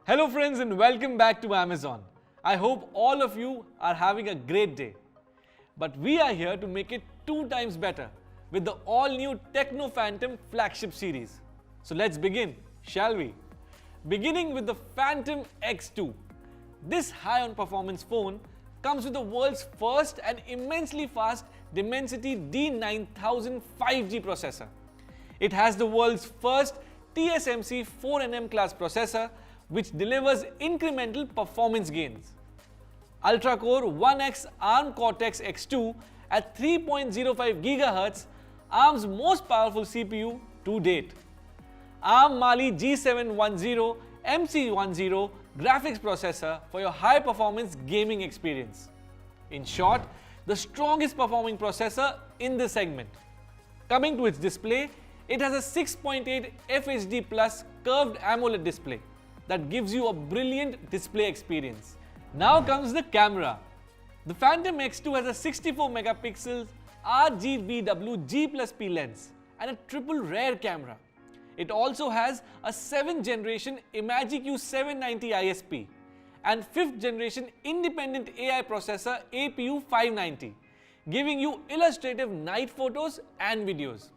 Hello friends and welcome back to Amazon. I hope all of you are having a great day. But we are here to make it 2 times better with the all-new Techno Phantom Flagship series. So let's begin, shall we? Beginning with the Phantom X2. This high-on-performance phone comes with the world's first and immensely fast Dimensity D9000 5G processor. It has the world's first TSMC 4nm class processor which delivers incremental performance gains. Ultra-core 1X ARM Cortex X2 at 3.05 GHz, ARM's most powerful CPU to date. ARM Mali G710 MC10 graphics processor for your high-performance gaming experience. In short, the strongest performing processor in this segment. Coming to its display, it has a 6.8 FHD Plus curved AMOLED display that gives you a brilliant display experience. Now comes the camera. The Phantom X2 has a 64 megapixels RGBW G+P lens and a triple rear camera. It also has a 7th generation Imagiq 790 ISP and 5th generation independent AI processor APU 590, giving you illustrative night photos and videos.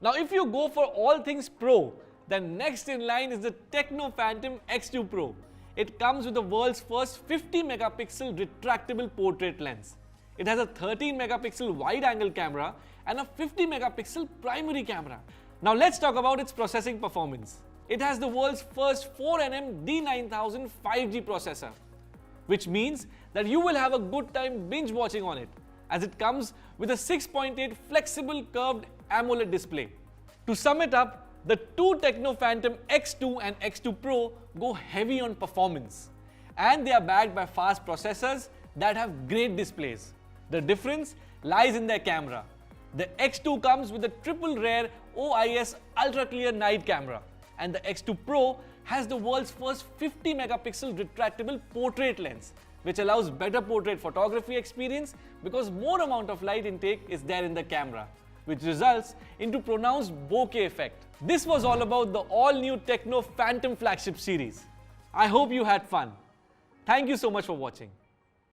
Now if you go for all things pro, then next in line is the Techno Phantom X2 Pro. It comes with the world's first 50 megapixel retractable portrait lens. It has a 13 megapixel wide angle camera and a 50 megapixel primary camera. Now let's talk about its processing performance. It has the world's first 4nm D9000 5G processor, which means that you will have a good time binge watching on it, as it comes with a 6.8 flexible curved AMOLED display. To sum it up, the two Techno Phantom X2 and X2 Pro go heavy on performance, and they are backed by fast processors that have great displays. The difference lies in their camera. The X2 comes with a triple rear OIS ultra clear night camera, and the X2 Pro has the world's first 50 megapixel retractable portrait lens, which allows better portrait photography experience because more amount of light intake is there in the camera, which results into pronounced bokeh effect. This was all about the all-new Techno Phantom Flagship series. I hope you had fun. Thank you so much for watching.